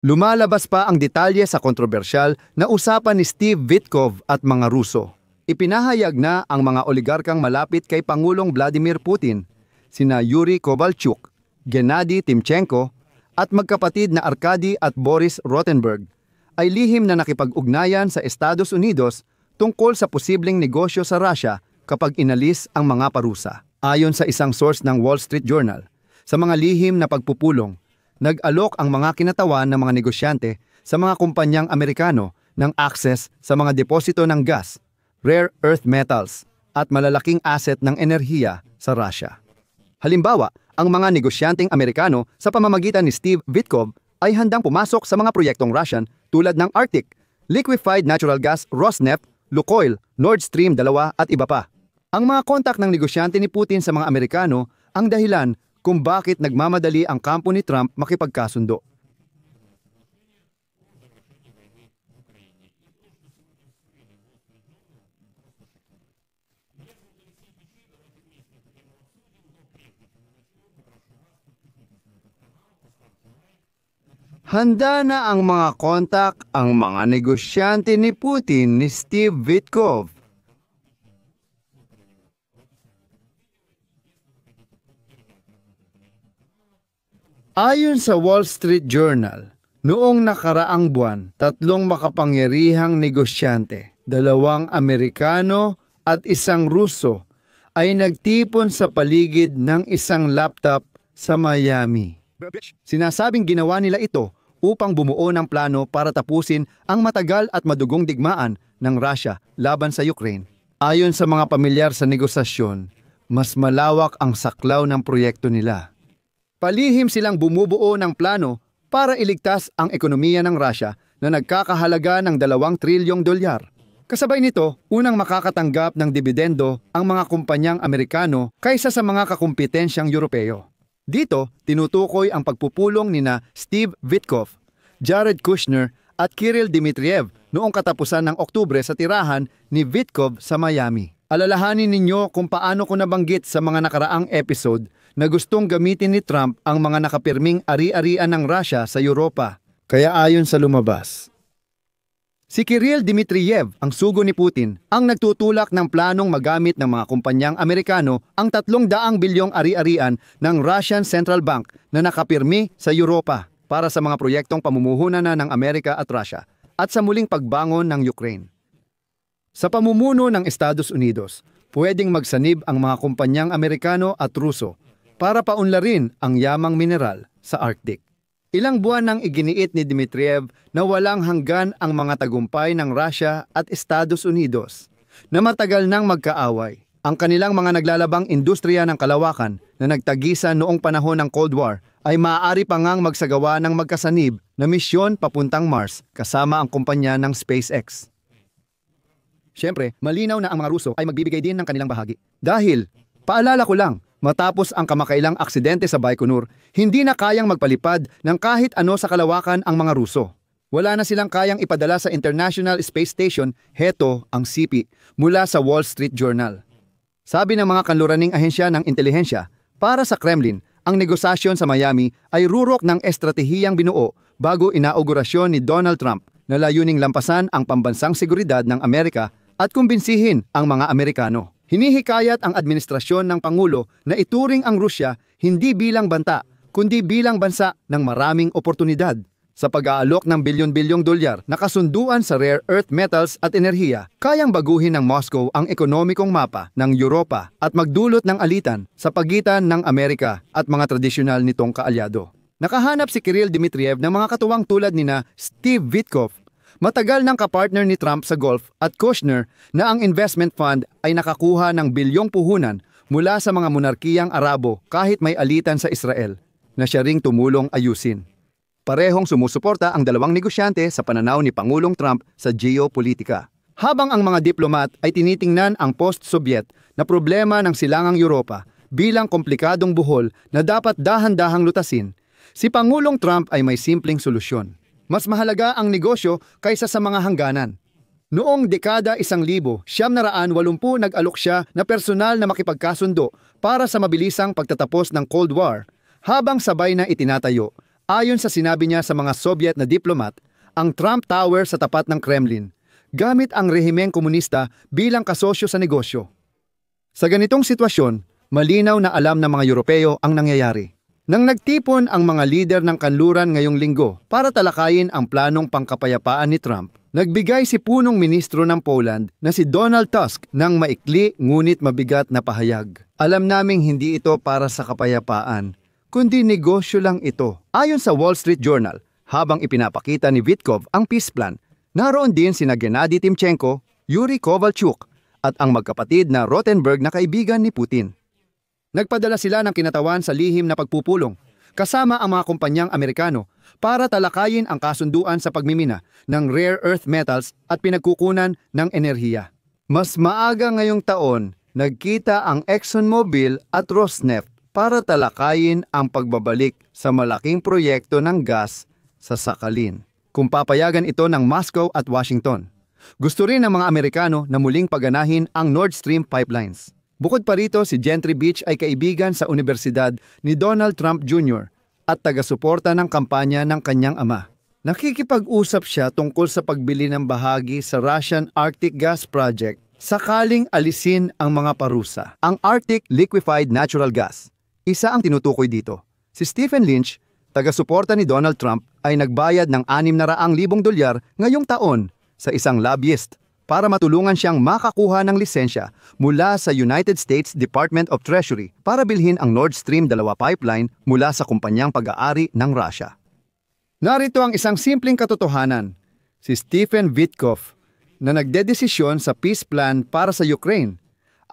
Lumalabas pa ang detalye sa kontrobersyal na usapan ni Steve Witkoff at mga Ruso. Ipinahayag na ang mga oligarkang malapit kay Pangulong Vladimir Putin, sina Yuri Kovalchuk, Gennady Timchenko, at magkapatid na Arkady at Boris Rotenberg, ay lihim na nakipag-ugnayan sa Estados Unidos tungkol sa posibleng negosyo sa Russia kapag inalis ang mga parusa. Ayon sa isang source ng Wall Street Journal, sa mga lihim na pagpupulong, nag-alok ang mga kinatawan ng mga negosyante sa mga kumpanyang Amerikano ng access sa mga deposito ng gas, rare earth metals, at malalaking asset ng enerhiya sa Russia. Halimbawa, ang mga negosyanteng Amerikano sa pamamagitan ni Steve Witkoff ay handang pumasok sa mga proyektong Russian tulad ng Arctic, Liquefied Natural Gas, Rosneft, Lukoil, Nord Stream 2 at iba pa. Ang mga kontak ng negosyante ni Putin sa mga Amerikano ang dahilan kung bakit nagmamadali ang kampo ni Trump makipagkasundo. Handa na ang mga kontak ang mga negosyante ni Putin ni Steve Witkoff. Ayon sa Wall Street Journal, noong nakaraang buwan, 3 makapangyarihang negosyante, 2 Amerikano at 1 Ruso ay nagtipon sa paligid ng isang laptop sa Miami. Sinasabing ginawa nila ito upang bumuo ng plano para tapusin ang matagal at madugong digmaan ng Russia laban sa Ukraine. Ayon sa mga pamilyar sa negosasyon, mas malawak ang saklaw ng proyekto nila. Palihim silang bumubuo ng plano para iligtas ang ekonomiya ng Russia na nagkakahalaga ng $2 trilyong. Kasabay nito, unang makakatanggap ng dibidendo ang mga kumpanyang Amerikano kaysa sa mga kakumpetensyang Europeo. Dito, tinutukoy ang pagpupulong nina Steve Witkoff, Jared Kushner at Kirill Dmitriev noong katapusan ng Oktubre sa tirahan ni Witkoff sa Miami. Alalahanin ninyo kung paano ko nabanggit sa mga nakaraang episode na gustong gamitin ni Trump ang mga nakapirming ari-arian ng Russia sa Europa. Kaya ayon sa lumabas, si Kirill Dmitriev, ang sugo ni Putin, ang nagtutulak ng planong magamit ng mga kumpanyang Amerikano ang 300 bilyong ari-arian ng Russian Central Bank na nakapirmi sa Europa para sa mga proyektong pamumuhunan na ng Amerika at Russia at sa muling pagbangon ng Ukraine. Sa pamumuno ng Estados Unidos, pwedeng magsanib ang mga kumpanyang Amerikano at Ruso para paunlarin ang yamang mineral sa Arctic. Ilang buwan nang iginiit ni Dmitriev na walang hanggan ang mga tagumpay ng Russia at Estados Unidos na matagal nang magkaaway. Ang kanilang mga naglalabang industriya ng kalawakan na nagtagisan noong panahon ng Cold War ay maaari pa ngang magsagawa ng magkasanib na misyon papuntang Mars kasama ang kumpanya ng SpaceX. Siyempre, malinaw na ang mga Ruso ay magbibigay din ng kanilang bahagi. Dahil, paalala ko lang, matapos ang kamakailang aksidente sa Baikonur, hindi na kayang magpalipad ng kahit ano sa kalawakan ang mga Ruso. Wala na silang kayang ipadala sa International Space Station, heto ang CP, mula sa Wall Street Journal. Sabi ng mga kanluraning ahensya ng intelihensya, para sa Kremlin, ang negosasyon sa Miami ay rurok ng estratehiyang binuo bago inaugurasyon ni Donald Trump na layuning lampasan ang pambansang seguridad ng Amerika at kumbinsihin ang mga Amerikano. Hinihikayat ang administrasyon ng Pangulo na ituring ang Rusya hindi bilang banta, kundi bilang bansa ng maraming oportunidad. Sa pag-aalok ng bilyon-bilyong dolyar na kasunduan sa rare earth metals at enerhiya, kayang baguhin ng Moscow ang ekonomikong mapa ng Europa at magdulot ng alitan sa pagitan ng Amerika at mga tradisyonal nitong kaalyado. Nakahanap si Kirill Dmitriev ng mga katuwang tulad nina Steve Witkoff, matagal ng kapartner ni Trump sa Gulf, at Kushner na ang investment fund ay nakakuha ng bilyong puhunan mula sa mga monarkiyang Arabo kahit may alitan sa Israel na siya ring tumulong ayusin. Parehong sumusuporta ang 2 negosyante sa pananaw ni Pangulong Trump sa geopolitika. Habang ang mga diplomat ay tinitingnan ang post-Soviet na problema ng silangang Europa bilang komplikadong buhol na dapat dahan-dahang lutasin, si Pangulong Trump ay may simpleng solusyon. Mas mahalaga ang negosyo kaysa sa mga hangganan. Noong dekada 1980, nag-alok siya na personal na makipagkasundo para sa mabilisang pagtatapos ng Cold War, habang sabay na itinatayo Ayon sa sinabi niya sa mga Soviet na diplomat, ang Trump Tower sa tapat ng Kremlin, gamit ang rehimeng komunista bilang kasosyo sa negosyo. Sa ganitong sitwasyon, malinaw na alam ng mga Europeo ang nangyayari. Nang nagtipon ang mga lider ng kanluran ngayong linggo para talakayin ang planong pangkapayapaan ni Trump, nagbigay si punong ministro ng Poland na si Donald Tusk ng maikli ngunit mabigat na pahayag. Alam naming hindi ito para sa kapayapaan, kundi negosyo lang ito. Ayon sa Wall Street Journal, habang ipinapakita ni Witkoff ang peace plan, naroon din sina Gennady Timchenko, Yuri Kovalchuk at ang magkapatid na Rothenberg na kaibigan ni Putin. Nagpadala sila ng kinatawan sa lihim na pagpupulong, kasama ang mga kumpanyang Amerikano para talakayin ang kasunduan sa pagmimina ng rare earth metals at pinagkukunan ng enerhiya. Mas maaga ngayong taon, nagkita ang ExxonMobil at Rosneft para talakayin ang pagbabalik sa malaking proyekto ng gas sa Sakhalin, kung papayagan ito ng Moscow at Washington. Gusto rin ng mga Amerikano na muling paganahin ang Nord Stream pipelines. Bukod pa rito, si Gentry Beach ay kaibigan sa universidad ni Donald Trump Jr. at taga-suporta ng kampanya ng kanyang ama. Nakikipag-usap siya tungkol sa pagbili ng bahagi sa Russian Arctic Gas Project sakaling alisin ang mga parusa. Ang Arctic Liquefied Natural Gas, isa ang tinutukoy dito. Si Stephen Lynch, taga-suporta ni Donald Trump, ay nagbayad ng $600,000 ngayong taon sa isang lobbyist para matulungan siyang makakuha ng lisensya mula sa United States Department of Treasury para bilhin ang Nord Stream 2 pipeline mula sa kumpanyang pag-aari ng Russia. Narito ang isang simpleng katotohanan. Si Stephen Witkoff, na nagdedesisyon sa peace plan para sa Ukraine,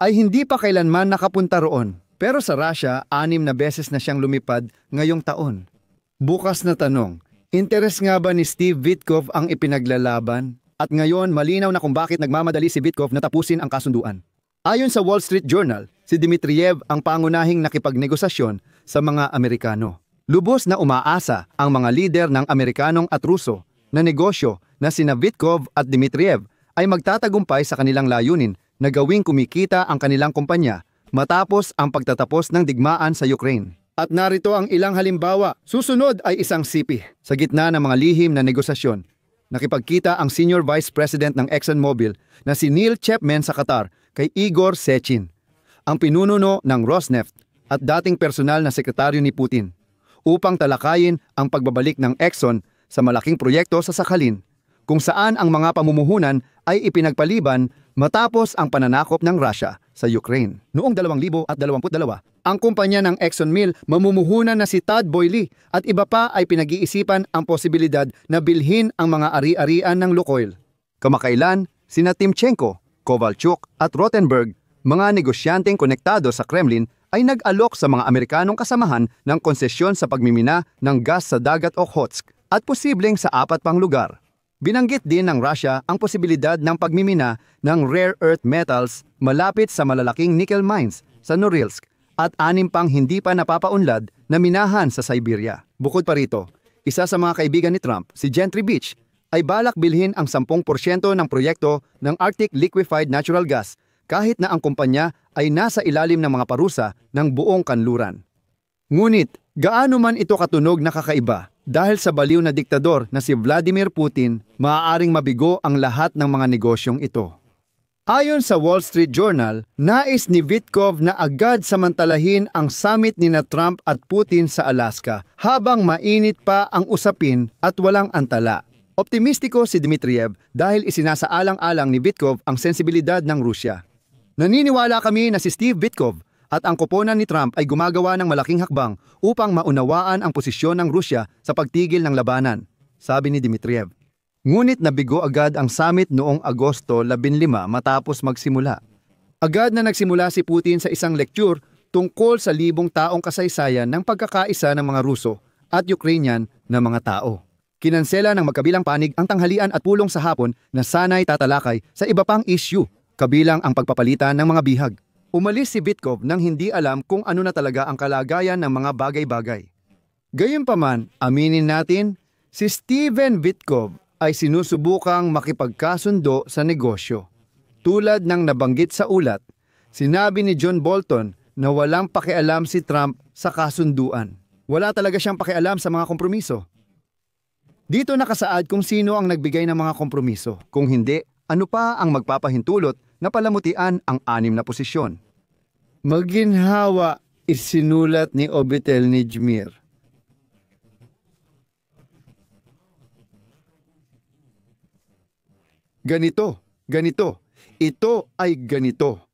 ay hindi pa kailanman nakapunta roon. Pero sa Russia, 6 na beses na siyang lumipad ngayong taon. Bukas na tanong, interes nga ba ni Steve Witkoff ang ipinaglalaban? At ngayon, malinaw na kung bakit nagmamadali si Witkoff na tapusin ang kasunduan. Ayon sa Wall Street Journal, si Dmitriev ang pangunahing nakipagnegosasyon sa mga Amerikano. Lubos na umaasa ang mga lider ng Amerikanong at Ruso na negosyo na sina Witkoff at Dmitriev ay magtatagumpay sa kanilang layunin na gawing kumikita ang kanilang kumpanya matapos ang pagtatapos ng digmaan sa Ukraine. At narito ang ilang halimbawa. Susunod ay isang sipi. Sa gitna ng mga lihim na negosasyon, nakipagkita ang Senior Vice President ng ExxonMobil na si Neil Chapman sa Qatar kay Igor Sechin, ang pinununo ng Rosneft at dating personal na sekretaryo ni Putin, upang talakayin ang pagbabalik ng Exxon sa malaking proyekto sa Sakhalin, kung saan ang mga pamumuhunan ay ipinagpaliban matapos ang pananakop ng Russia sa Ukraine. Noong 2022, ang kumpanya ng ExxonMobil mamumuhunan na si Todd Boehly at iba pa ay pinag-iisipan ang posibilidad na bilhin ang mga ari-arian ng Lukoil. Kamakailan, sina Timchenko, Kovalchuk at Rothenberg, mga negosyanteng konektado sa Kremlin, ay nag-alok sa mga Amerikanong kasamahan ng konsesyon sa pagmimina ng gas sa dagat Okhotsk at posibleng sa 4 pang lugar. Binanggit din ng Russia ang posibilidad ng pagmimina ng rare earth metals malapit sa malalaking nickel mines sa Norilsk at 6 pang hindi pa napapaunlad na minahan sa Siberia. Bukod pa rito, isa sa mga kaibigan ni Trump, si Gentry Beach, ay balak bilhin ang 10% ng proyekto ng Arctic Liquefied Natural Gas kahit na ang kumpanya ay nasa ilalim ng mga parusa ng buong kanluran. Ngunit, gaano man ito katunog na kakaiba, dahil sa baliw na diktador na si Vladimir Putin, maaaring mabigo ang lahat ng mga negosyong ito. Ayon sa Wall Street Journal, nais ni Witkoff na agad samantalahin ang summit ni Trump at Putin sa Alaska habang mainit pa ang usapin at walang antala. Optimistiko si Dmitriev dahil isinasaalang-alang ni Witkoff ang sensibilidad ng Rusya. Naniniwala kami na si Steve Witkoff at ang koponan ni Trump ay gumagawa ng malaking hakbang upang maunawaan ang posisyon ng Rusya sa pagtigil ng labanan, sabi ni Dmitriev. Ngunit nabigo agad ang summit noong Agosto 15 matapos magsimula. Agad na nagsimula si Putin sa isang lecture tungkol sa 1,000 taong kasaysayan ng pagkakaisa ng mga Ruso at Ukrainian na mga tao. Kinansela ng magkabilang panig ang tanghalian at pulong sa hapon na sana'y tatalakay sa iba pang issue, kabilang ang pagpapalitan ng mga bihag. Umalis si Witkoff nang hindi alam kung ano na talaga ang kalagayan ng mga bagay-bagay. Gayunpaman, aminin natin, si Stephen Witkoff ay sinusubukang makipagkasundo sa negosyo. Tulad ng nabanggit sa ulat, sinabi ni John Bolton na walang pakialam si Trump sa kasunduan. Wala talaga siyang pakialam sa mga kompromiso. Dito nakasaad kung sino ang nagbigay ng mga kompromiso. Kung hindi, ano pa ang magpapahintulot na palamutian ang 6 na posisyon? Maginhawa, isinulat ni Obitel Nijmir. Ganito, ito ay ganito.